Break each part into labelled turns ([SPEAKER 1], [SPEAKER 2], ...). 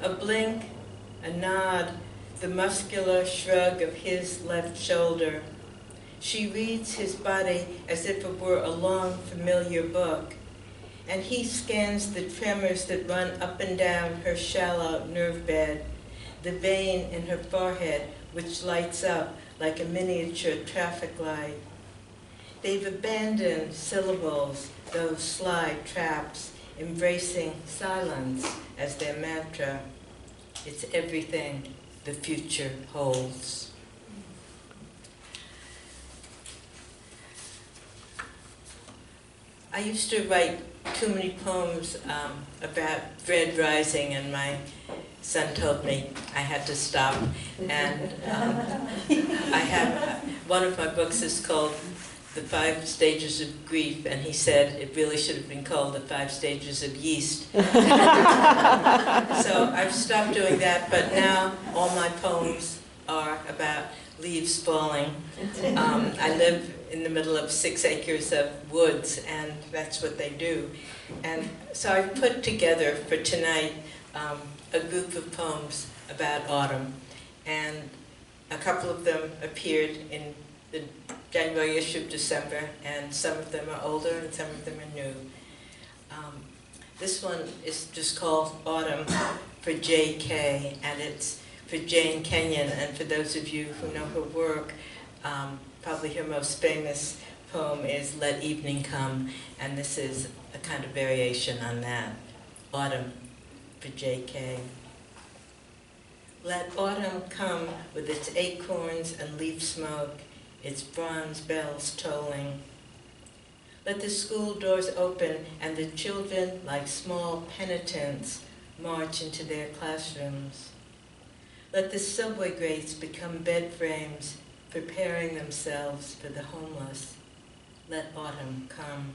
[SPEAKER 1] A blink, a nod, the muscular shrug of his left shoulder. She reads his body as if it were a long, familiar book, and he scans the tremors that run up and down her shallow nerve bed, the vein in her forehead which lights up like a miniature traffic light. They've abandoned syllables, those sly traps, embracing silence as their mantra. It's everything the future holds. I used to write too many poems about Red Rising, and my son told me I had to stop. And I have, one of my books is called The 5 Stages of Grief, and he said it really should have been called The 5 Stages of Yeast. So I've stopped doing that, but now all my poems are about leaves falling. I live in the middle of 6 acres of woods, and that's what they do. And so I've put together for tonight a group of poems about autumn, and a couple of them appeared in the January issue of December, and some of them are older and some of them are new. This one is just called Autumn for J.K., and it's for Jane Kenyon, and for those of you who know her work, probably her most famous poem is Let Evening Come, and this is a kind of variation on that. Autumn for J.K. Let autumn come with its acorns and leaf smoke, its bronze bells tolling. Let the school doors open and the children, like small penitents, march into their classrooms. Let the subway grates become bed frames, preparing themselves for the homeless. Let autumn come.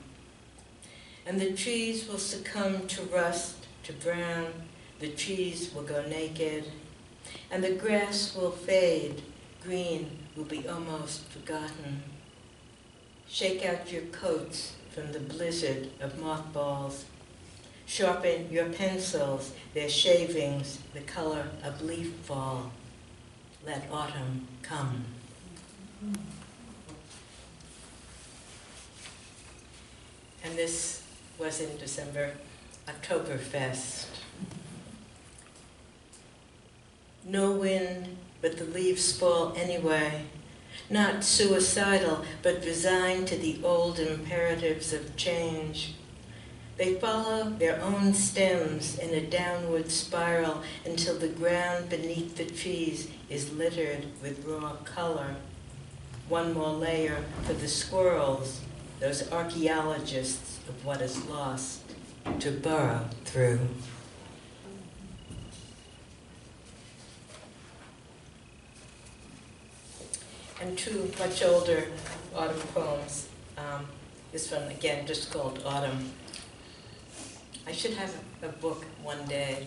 [SPEAKER 1] And the trees will succumb to rust, to brown. The trees will go naked. And the grass will fade. Green will be almost forgotten. Shake out your coats from the blizzard of mothballs. Sharpen your pencils, their shavings, the color of leaf fall. Let autumn come. And this was in December, Oktoberfest. No wind, but the leaves fall anyway. Not suicidal, but resigned to the old imperatives of change. They follow their own stems in a downward spiral until the ground beneath the trees is littered with raw color. One more layer for the squirrels, those archaeologists of what is lost, to burrow through. And 2 much older autumn poems. This one, again, just called Autumn. I should have a book one day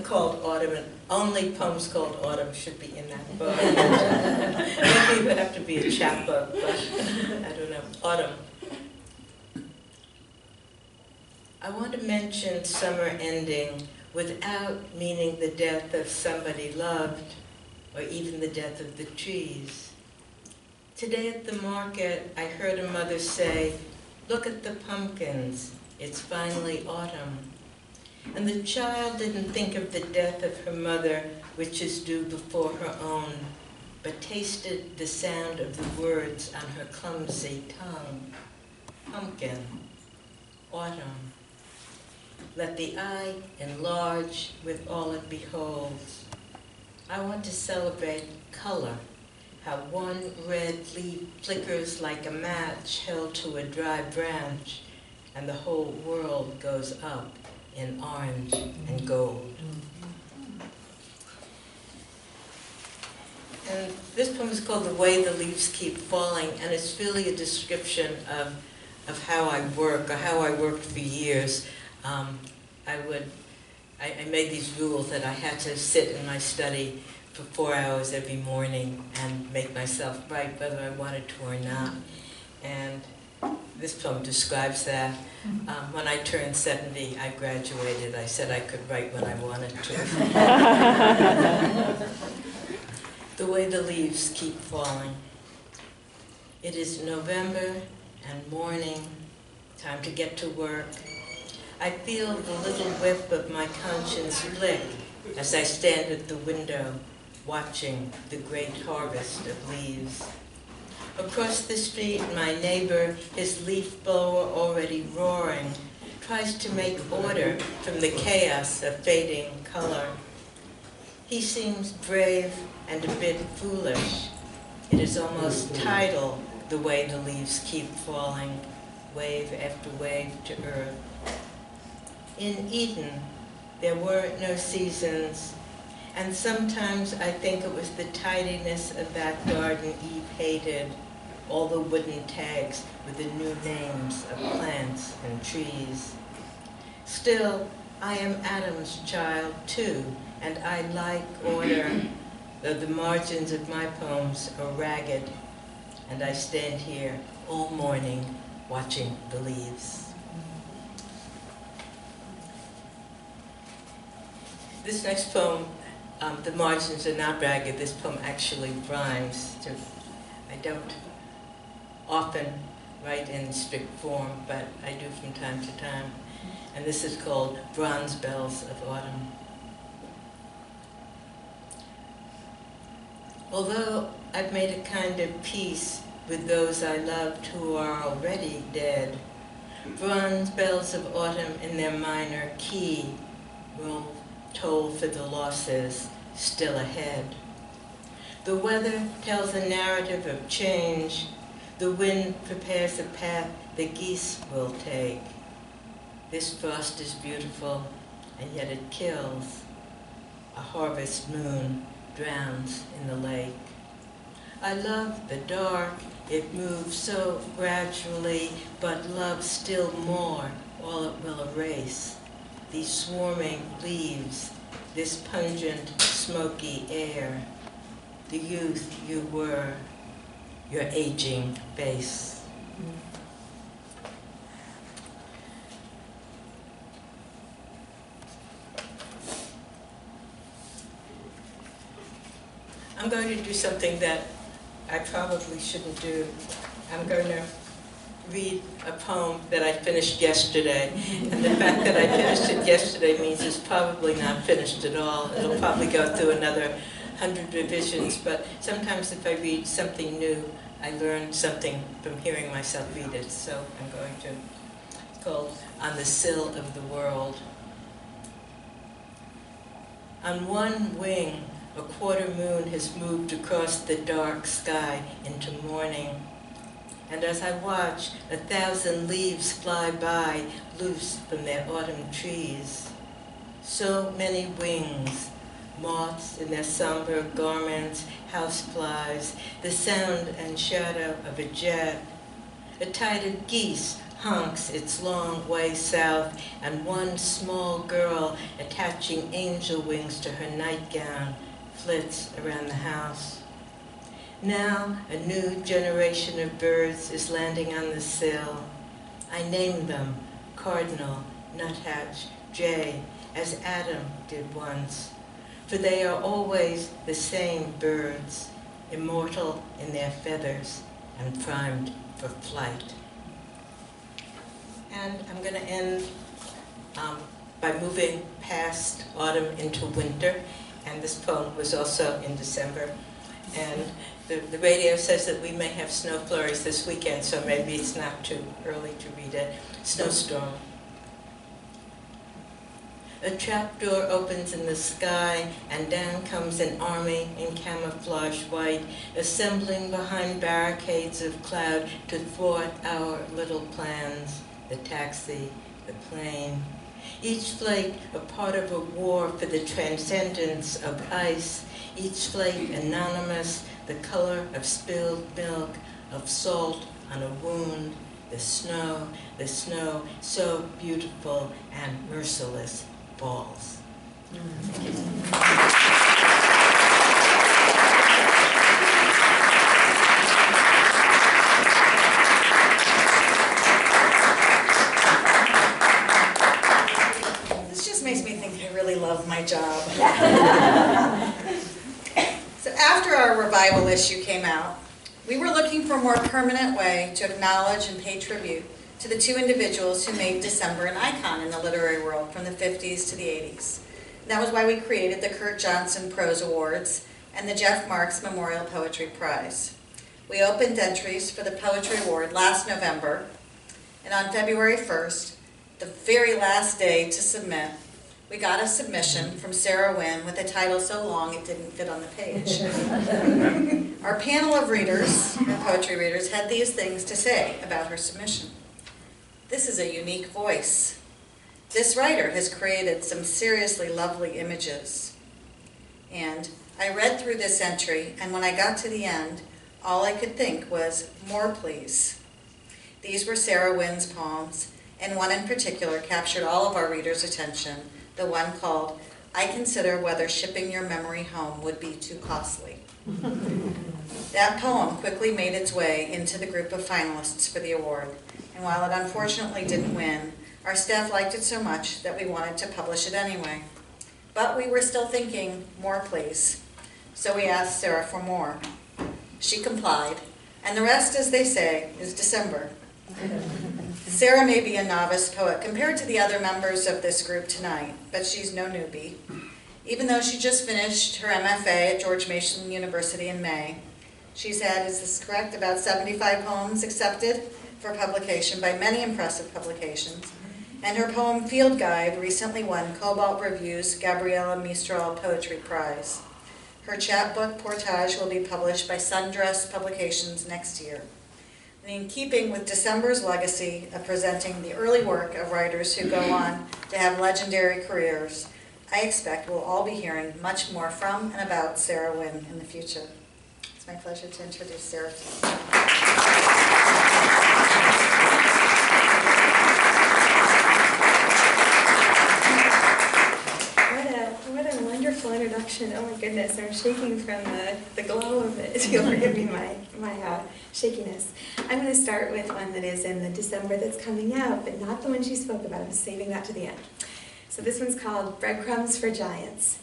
[SPEAKER 1] called Autumn, and only poems called Autumn should be in that book. Maybe it would have to be a chapbook, but I don't know. Autumn. I want to mention summer ending without meaning the death of somebody loved, or even the death of the trees. Today at the market, I heard a mother say, "Look at the pumpkins. It's finally autumn." And the child didn't think of the death of her mother, which is due before her own, but tasted the sound of the words on her clumsy tongue. Pumpkin, autumn. Let the eye enlarge with all it beholds. I want to celebrate color, how one red leaf flickers like a match held to a dry branch, and the whole world goes up in orange and gold. And this poem is called The Way the Leaves Keep Falling, and it's really a description of how I work, or how I worked for years. I made these rules that I had to sit in my study for 4 hours every morning and make myself write whether I wanted to or not. And This poem describes that. When I turned 70, I graduated. I said I could write when I wanted to. The way the leaves keep falling. It is November and morning, time to get to work. I feel the little whip of my conscience flick as I stand at the window watching the great harvest of leaves. Across the street, my neighbor, his leaf blower already roaring, tries to make order from the chaos of fading color. He seems brave and a bit foolish. It is almost tidal, the way the leaves keep falling, wave after wave to earth. In Eden, there were no seasons, and sometimes I think it was the tidiness of that garden Eve hated, all the wooden tags with the new names of plants and trees. Still, I am Adam's child too, and I like order, though the margins of my poems are ragged, and I stand here all morning watching the leaves. This next poem, the margins are not ragged. This poem actually rhymes. I don't often write in strict form, but I do from time to time. And this is called Bronze Bells of Autumn. Although I've made a kind of peace with those I loved who are already dead, bronze bells of autumn in their minor key will toll for the losses still ahead. The weather tells a narrative of change. The wind prepares a path the geese will take. This frost is beautiful, and yet it kills. A harvest moon drowns in the lake. I love the dark. It moves so gradually, but love still more, all it will erase. These swarming leaves, this pungent, smoky air, the youth you were, your aging face. I'm going to do something that I probably shouldn't do. I'm going to read a poem that I finished yesterday, and the fact that I finished it yesterday means it's probably not finished at all. It'll probably go through another 100 revisions, but sometimes if I read something new, I learn something from hearing myself read it, so I'm going to. It's called On the Sill of the World. On one wing, a quarter moon has moved across the dark sky into morning. And as I watch, 1,000 leaves fly by, loose from their autumn trees. So many wings, moths in their somber garments, houseflies, the sound and shadow of a jet. A tide of geese honks its long way south, and one small girl, attaching angel wings to her nightgown, flits around the house. Now, a new generation of birds is landing on the sill. I name them Cardinal, Nuthatch, Jay, as Adam did once, for they are always the same birds, immortal in their feathers and primed for flight. And I'm going to end by moving past autumn into winter, and this poem was also in December. And the radio says that we may have snow flurries this weekend, so maybe it's not too early to read it. Snowstorm. A trapdoor opens in the sky, and down comes an army in camouflage white, assembling behind barricades of cloud to thwart our little plans, the taxi, the plane. Each flake a part of a war for the transcendence of ice, each flake anonymous, the color of spilled milk, of salt on a wound, the snow, so beautiful and merciless, falls.
[SPEAKER 2] love my job. So after our revival issue came out, we were looking for a more permanent way to acknowledge and pay tribute to the two individuals who made December an icon in the literary world from the 50s to the 80s. And that was why we created the Kurt Johnson Prose Awards and the Jeff Marks Memorial Poetry Prize. We opened entries for the Poetry Award last November, and on February 1st, the very last day to submit, we got a submission from Sarah Winn with a title so long it didn't fit on the page. Our panel of readers, and poetry readers, had these things to say about her submission. This is a unique voice. This writer has created some seriously lovely images. And I read through this entry, and when I got to the end, all I could think was, more please. These were Sarah Winn's poems, and one in particular captured all of our readers' attention, the one called, I Consider Whether Shipping Your Memory Home Would Be Too Costly. That poem quickly made its way into the group of finalists for the award, and while it unfortunately didn't win, our staff liked it so much that we wanted to publish it anyway. But we were still thinking, more please. So we asked Sarah for more. She complied, and the rest, as they say, is December. Sarah may be a novice poet compared to the other members of this group tonight, but she's no newbie. Even though she just finished her MFA at George Mason University in May, she's had, is this correct, about 75 poems accepted for publication by many impressive publications, and her poem Field Guide recently won Cobalt Review's Gabriela Mistral Poetry Prize. Her chapbook Portage will be published by Sundress Publications next year. And in keeping with December's legacy of presenting the early work of writers who go on to have legendary careers, I expect we'll all be hearing much more from and about Sarah Winn in the future. It's my pleasure to introduce Sarah.
[SPEAKER 3] What a wonderful introduction. Oh my goodness, I'm shaking from the glow of it. You'll forgive me my shakiness. I'm going to start with one that is in the December that's coming out, but not the one she spoke about. I'm saving that to the end. So this one's called Breadcrumbs for Giants.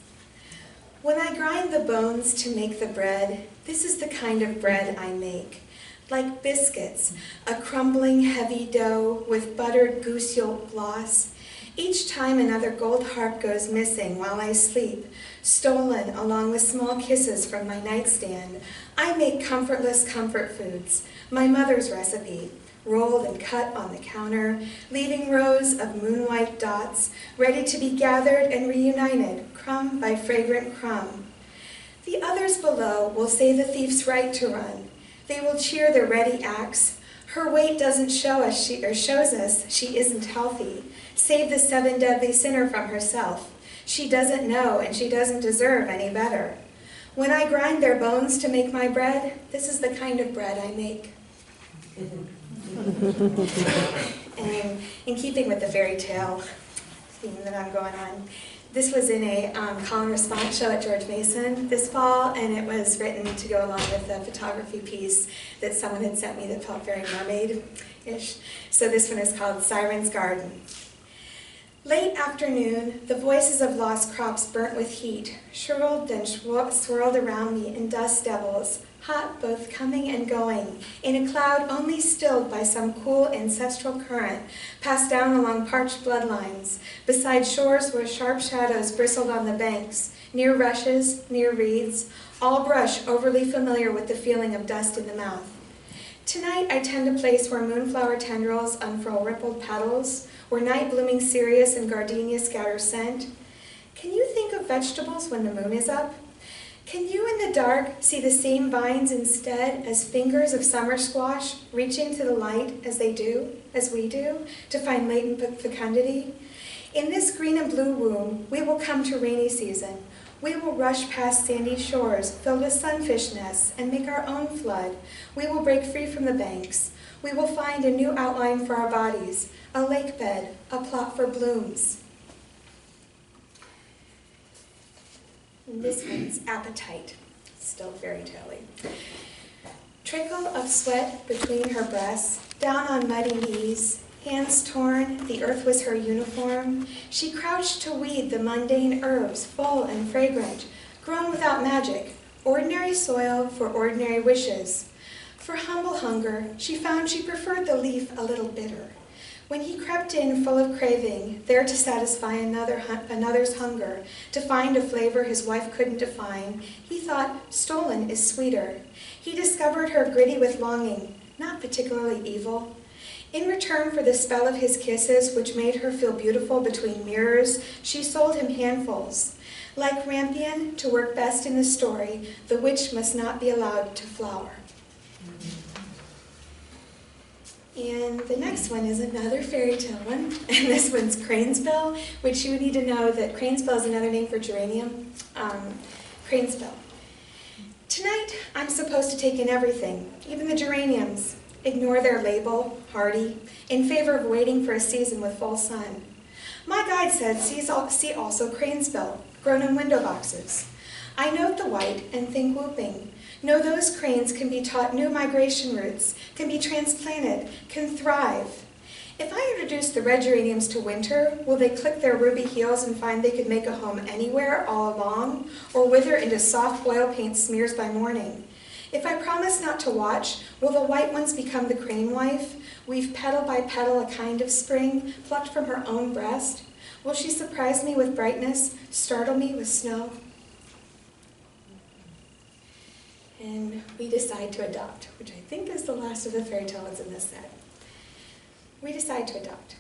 [SPEAKER 3] When I grind the bones to make the bread, this is the kind of bread I make. Like biscuits, a crumbling heavy dough with buttered goose yolk gloss. Each time another gold harp goes missing while I sleep, stolen along with small kisses from my nightstand, I make comfortless comfort foods, my mother's recipe, rolled and cut on the counter, leaving rows of moon-white dots, ready to be gathered and reunited, crumb by fragrant crumb. The others below will say the thief's right to run. They will cheer the ready axe. Her weight doesn't show us shows us she isn't healthy. Save the 7 deadly sinner from herself. She doesn't know and she doesn't deserve any better. When I grind their bones to make my bread, this is the kind of bread I make. And in keeping with the fairy tale theme that I'm going on, this was in a call and response show at George Mason this fall, and it was written to go along with a photography piece that someone had sent me that felt very mermaid-ish. So this one is called Siren's Garden. Late afternoon, the voices of lost crops burnt with heat, shriveled and swirled around me in dust devils, hot both coming and going, in a cloud only stilled by some cool ancestral current, passed down along parched bloodlines, beside shores where sharp shadows bristled on the banks, near rushes, near reeds, all brush overly familiar with the feeling of dust in the mouth. Tonight I tend a place where moonflower tendrils unfurl rippled petals, where night-blooming cereus and gardenia scatter scent. Can you think of vegetables when the moon is up? Can you in the dark see the same vines instead as fingers of summer squash reaching to the light as we do, to find latent fecundity? In this green and blue womb, we will come to rainy season. We will rush past sandy shores filled with sunfish nests and make our own flood. We will break free from the banks. We will find a new outline for our bodies, a lake bed, a plot for blooms. And this one's Appetite, still fairy tale-y. Trickle of sweat between her breasts, down on muddy knees, Hands torn, the earth was her uniform. She crouched to weed the mundane herbs, full and fragrant, grown without magic, ordinary soil for ordinary wishes. For humble hunger, she found she preferred the leaf a little bitter. When he crept in full of craving, there to satisfy another's hunger, to find a flavor his wife couldn't define, he thought stolen is sweeter. He discovered her gritty with longing, not particularly evil. In return for the spell of his kisses, which made her feel beautiful between mirrors, she sold him handfuls. Like Rampion, to work best in the story, the witch must not be allowed to flower. And the next one is another fairy tale one, and this one's Cranesbill, which you would need to know that Cranesbill is another name for geranium. Cranesbill. Tonight, I'm supposed to take in everything, even the geraniums. Ignore their label, hardy, in favor of waiting for a season with full sun. My guide said, see also Cranesbill, grown in window boxes. I note the white and think whooping. Know those cranes can be taught new migration routes, can be transplanted, can thrive. If I introduce the red geraniums to winter, will they click their ruby heels and find they could make a home anywhere all along, or wither into soft oil paint smears by morning? If I promise not to watch, will the white ones become the crane wife, weave petal by petal a kind of spring, plucked from her own breast? Will she surprise me with brightness, startle me with snow? And we decide to adopt, which I think is the last of the fairy tales in this set. We decide to adopt.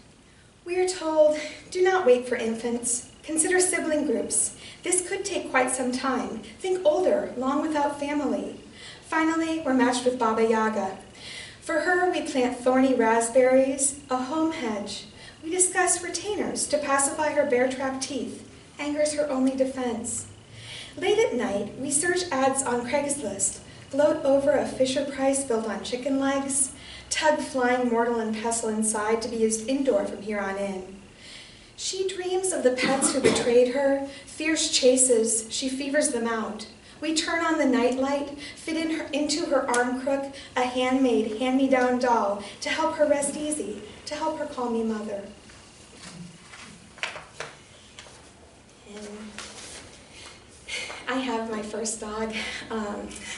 [SPEAKER 3] We are told, do not wait for infants. Consider sibling groups. This could take quite some time. Think older, long without family. Finally, we're matched with Baba Yaga. For her, we plant thorny raspberries, a home hedge. We discuss retainers to pacify her bear-trapped teeth. Anger's her only defense. Late at night, we search ads on Craigslist, gloat over a Fisher Price built on chicken legs, tug flying mortal and pestle inside to be used indoor from here on in. She dreams of the pets who betrayed her, fierce chases, she fevers them out. We turn on the nightlight, fit into her arm crook a handmade, hand-me-down doll to help her rest easy, to help her call me mother. And I have my first dog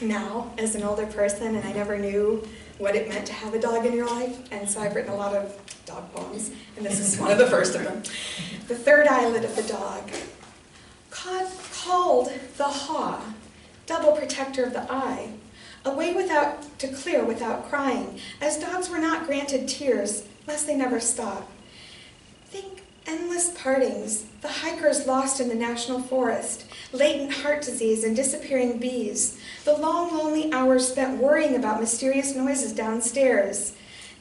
[SPEAKER 3] now as an older person, and I never knew what it meant to have a dog in your life, and so I've written a lot of dog poems, and this is one of the first of them. The third eyelid of the dog, called the haw, double protector of the eye, a way to clear without crying, as dogs were not granted tears, lest they never stop. Think endless partings, the hikers lost in the national forest, latent heart disease and disappearing bees, the long, lonely hours spent worrying about mysterious noises downstairs,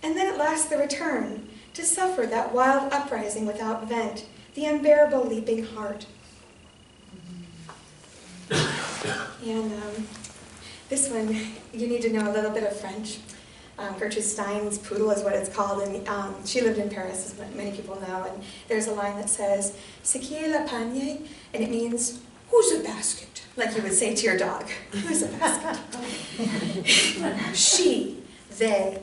[SPEAKER 3] and then at last the return, to suffer that wild uprising without vent, the unbearable leaping heart. And this one, you need to know a little bit of French. Gertrude Stein's Poodle is what it's called, and she lived in Paris, as many people know, and there's a line that says, "C'est qui est le panier?" and it means, who's a basket? Like you would say to your dog, who's a basket? She, they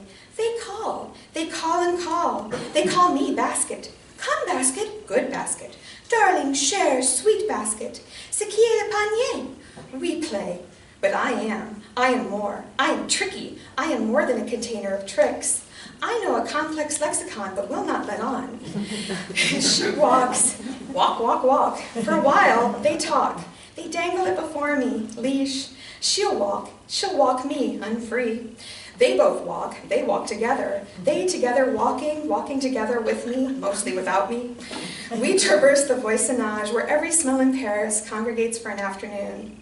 [SPEAKER 3] call and call. They call me basket. Come basket, good basket. Darling, share, sweet basket. C'est qui est le panier? We play. But I am more. I am tricky. I am more than a container of tricks. I know a complex lexicon, but will not let on. She walks, walk. For a while, they talk. They dangle it before me, leash. She'll walk me, unfree. They both walk, they walk together. They together walking together with me, mostly without me. We traverse the voisinage where every smell in Paris congregates for an afternoon.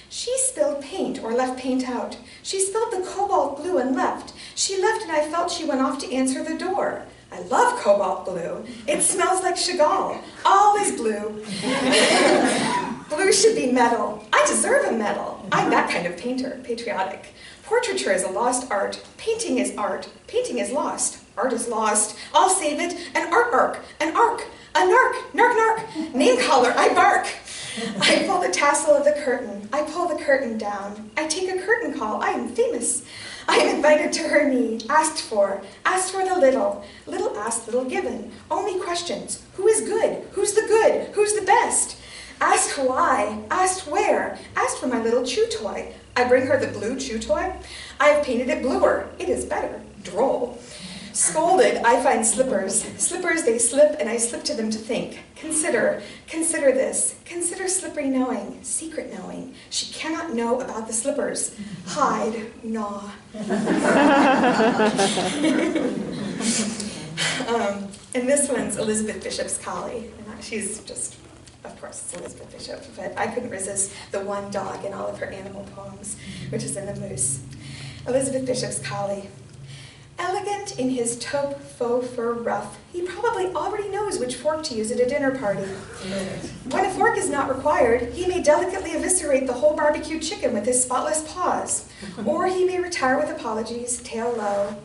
[SPEAKER 3] She spilled paint or left paint out. She spilled the cobalt blue and left. She left and I felt she went off to answer the door. I love cobalt blue. It smells like Chagall. All is blue. Blue should be metal. I deserve a medal. I'm that kind of painter, patriotic. Portraiture is a lost art. Painting is art. Painting is lost. Art is lost. I'll save it. An arc, an arc, a narc. Name caller, I bark. I pull the tassel of the curtain. I pull the curtain down. I take a curtain call. I am famous. I am invited to her knee, asked for the little. Little asked, little given. Only questions. Who is good? Who's the good? Who's the best? Asked why, asked where, asked for my little chew toy. I bring her the blue chew toy. I have painted it bluer. It is better. Droll. Scolded, I find slippers. Slippers, they slip, and I slip to them to think. Consider this. Consider slippery knowing, secret knowing. She cannot know about the slippers. Hide, gnaw. And this one's Elizabeth Bishop's Collie. She's just, of course, it's Elizabeth Bishop, but I couldn't resist the one dog in all of her animal poems, which is in the Moose. Elizabeth Bishop's Collie. Elegant in his taupe faux fur ruff, he probably already knows which fork to use at a dinner party. When a fork is not required, he may delicately eviscerate the whole barbecued chicken with his spotless paws, or he may retire with apologies, tail low.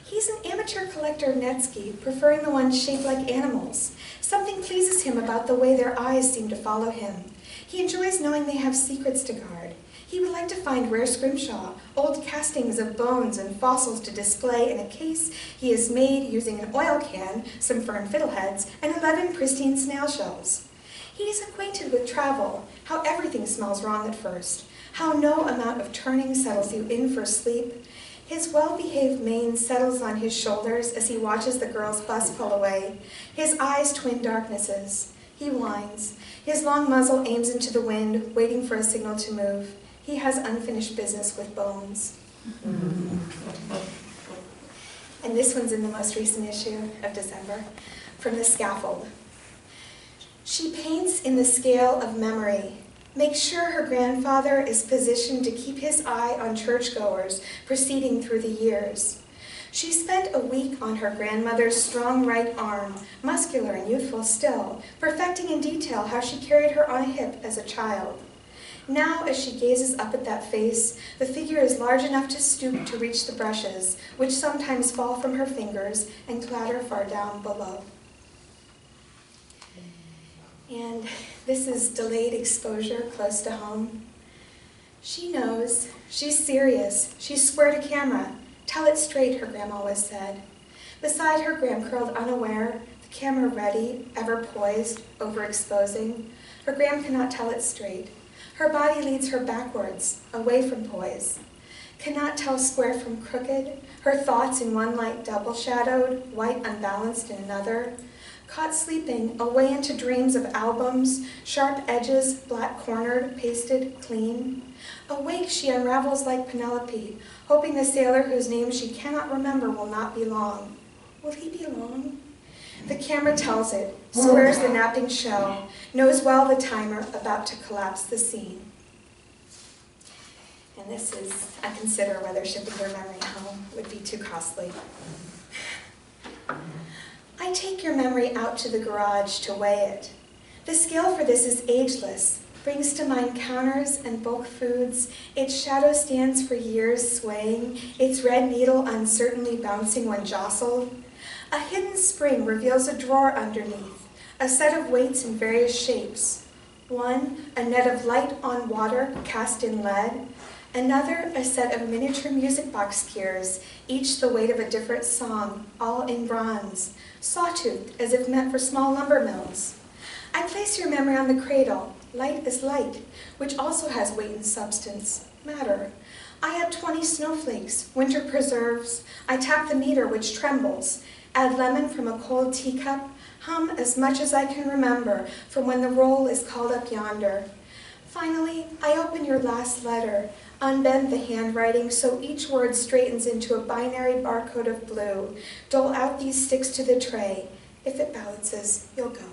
[SPEAKER 3] He's an amateur collector of Netsky, preferring the ones shaped like animals. Something pleases him about the way their eyes seem to follow him. He enjoys knowing they have secrets to guard. He would like to find rare scrimshaw, old castings of bones and fossils to display in a case he has made using an oil can, some fern fiddleheads, and 11 pristine snail shells. He is acquainted with travel, how everything smells wrong at first, how no amount of turning settles you in for sleep. His well-behaved mane settles on his shoulders as he watches the girl's bus pull away, his eyes twin darknesses. He whines. His long muzzle aims into the wind, waiting for a signal to move. He has unfinished business with bones. And this one's in the most recent issue of December, From the Scaffold. She paints in the scale of memory. Makes sure her grandfather is positioned to keep his eye on churchgoers proceeding through the years. She spent a week on her grandmother's strong right arm, muscular and youthful still, perfecting in detail how she carried her on a hip as a child. Now, as she gazes up at that face, the figure is large enough to stoop to reach the brushes, which sometimes fall from her fingers and clatter far down below. And this is delayed exposure close to home. She knows. She's serious. She's square to camera. Tell it straight, her Gram always said. Beside her, Gram curled unaware, the camera ready, ever poised, overexposing. Her Gram cannot tell it straight. Her body leads her backwards, away from poise. Cannot tell square from crooked, her thoughts in one light double-shadowed, white unbalanced in another. Caught sleeping, away into dreams of albums, sharp edges, black-cornered, pasted, clean. Awake, she unravels like Penelope, hoping the sailor whose name she cannot remember will not be long. Will he be long? The camera tells it, squares the napping shell, knows well the timer about to collapse the scene. And this is, I consider whether shipping your memory home would be too costly. I take your memory out to the garage to weigh it. The scale for this is ageless, brings to mind counters and bulk foods. Its shadow stands for years swaying, its red needle uncertainly bouncing when jostled. A hidden spring reveals a drawer underneath, a set of weights in various shapes. One, a net of light on water cast in lead. Another, a set of miniature music box gears, each the weight of a different song, all in bronze, sawtoothed as if meant for small lumber mills. I place your memory on the cradle, light as light, which also has weight and substance, matter. I add 20 snowflakes, winter preserves. I tap the meter, which trembles. Add lemon from a cold teacup. Hum as much as I can remember from when the roll is called up yonder. Finally, I open your last letter, unbend the handwriting so each word straightens into a binary barcode of blue. Dole out these sticks to the tray. If it balances, you'll go.